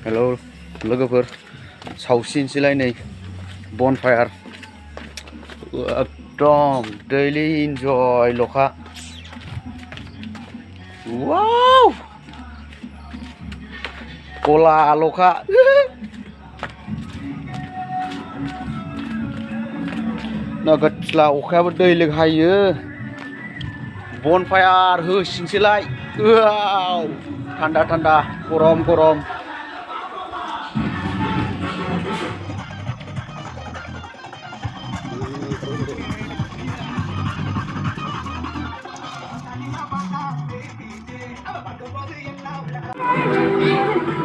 हेल' लोगोफोर सावसिनसैलाय नै बनफायार एकदम दैलि इन्जय लखा वाव गला लखा नोगोदला अखायाबो दैलिग हायो बनफायार होसिनसैलाय वाव थान्दा थान्दा गरम गरम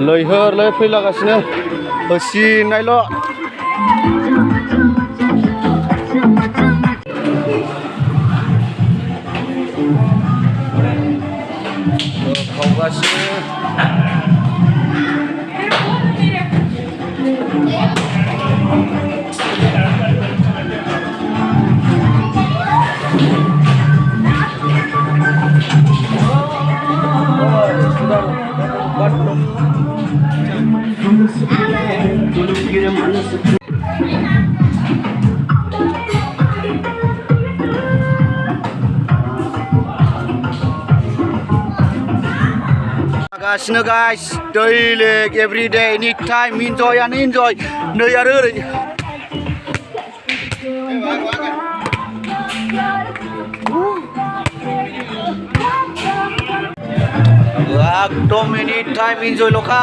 लैहोर फैलागासिनो होसिननायल' खावगासिनो गासिनो गाइस दैलिग एभरिडे एनि टाइम इन्जय आनो इन्जय नै आरो ओरै एकदम एनि टाइम इन्जय लखा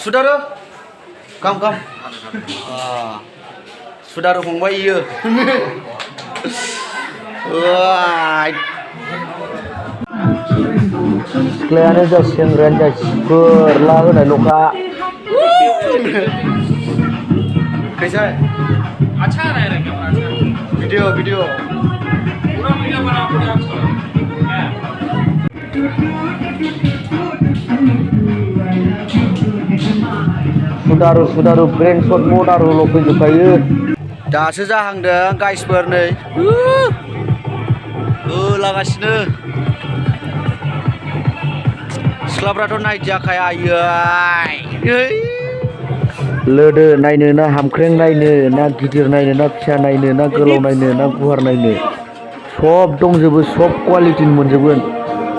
सुदारो काम सुदारो फंबाय इयो सिख्लायानो जा सेंग्रायानो जा सिफोरला होनाय लखा कैसा है अच्छा आ रहा है कैमरा वीडियो पूरा वीडियो बना पूरा अच्छा सुदारु ब्रेन शट मदारल' फैजोबखायो दासो जाहांदों गाइसफोर नै लागासिनो सिख्लाफ्राथ' नायजाखाया लोदो नायनो ना हामख्रें नायनो ना गिदिर नायनो ना फिसा नायनो ना गोलाव नायनो ना गुवार नायनो सब दंजोबो सब क्वालिटिनि मोनजोबगोन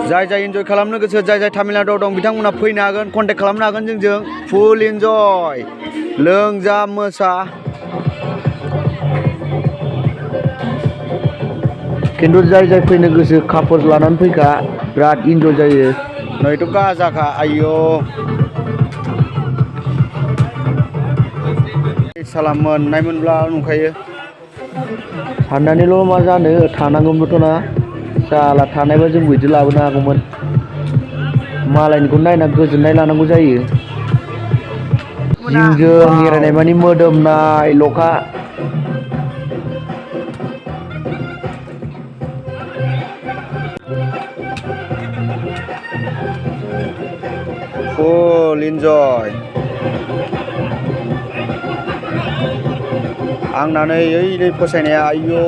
जाय इन्जय खालामनो गोसो जाय तामिलनाडुआव दं बिथांमोना फैनो हागोन कन्टेक्ट खालामनो हागोन जोंजों फुल इन्जय लोंजा मोसा खिन्थु जाय फैनो गोसो कापल लानानै फैखा बिराद इन्जय जायो नैथ' गाजाखा आयौ सालाम मोननायमोनब्ला नुखायो साननानैल' मा जानो थानांगौमोनथ' ना साला थानायबा जोंबो बिदि लाबोनो हागौमोन मालायनिखौ नायना गोजोननाय लानांगौ जायो जिंजों एरायनाय मानि मोदोमनाय लखा फुल इन्जय आंना नै ओइ फसायनाया आयौ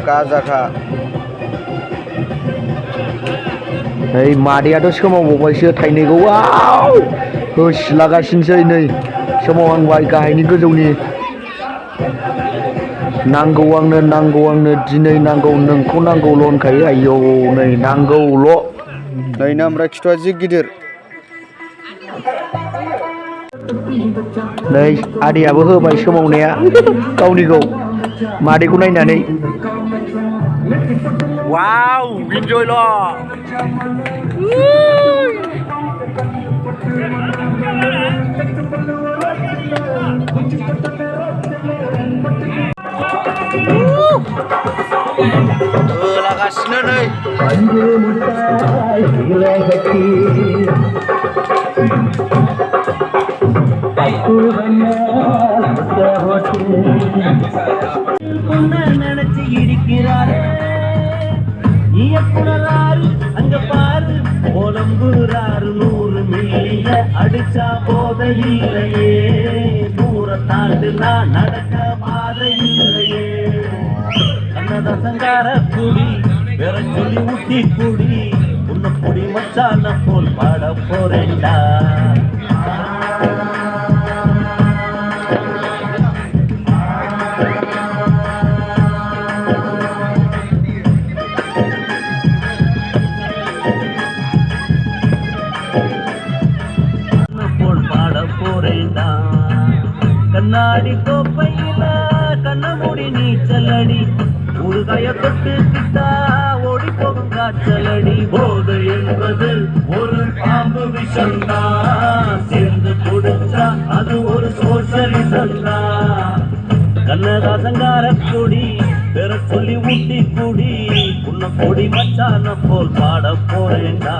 गाजाखा नै मादैयाथ' सोमावबावबायसो थाइनैखौ वाव होसिलागासिनोसै नै सोमावहांबाय गाहायनि गोजौनि नांगौ आंनो दिनै नांगौ नोंखौ नांगौल' होनखायो आयौ नै नांगौल' नै ना ओमफ्राय खिथुआ जि गिदिर नै आदैयाबो होबाय सोमावनाया गावनिखौ मादैखौ नायनानै वाव इन्जयल' लागासिनो नै நினைச்சு இருக்கிறாரே அங்க பாரு புலம்புறாரு 100 மில்லிய அடிச்சா போதையில்லையே தூர தாண்டுனா நடக்க பாதையில்லையே கண்ணத சங்கார குடி வேற சொல்லி ஊட்டி குடி உன்னை குடி மச்சான போல் பாட போறேன்டா போல் பாட போறேன்டா கண்ணாடி கோப்பையில கண்ணமுடி நீச்சலடி ஊறுகாய தொட்டுக்கிட்டா ஓடி போகும் காய்ச்சலடி போதை என்பது ஒரு பாம்பு விஷந்தா சேர்ந்து குடிச்சா அது ஒரு சோசலிசந்தா கண்ணதாசங்கார கொடி பெற சொல்லி ஊட்டி குடி உன்னை கொடி மச்சான போல் பாட போறேன்டா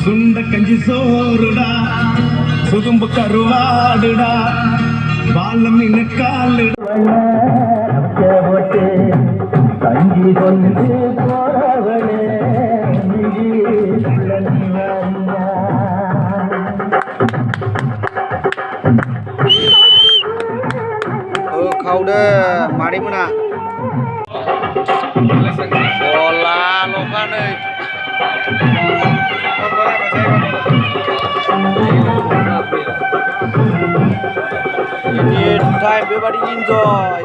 சுண்ட கஞ்சி சோறுடா சுதும்பு கருவாடுடா பாலம் மீன் காலுடா போட்டு கஞ்சி கொண்டு போறவனே khâu đơ mà đi muna bola lokan ơi ini time everybody enjoy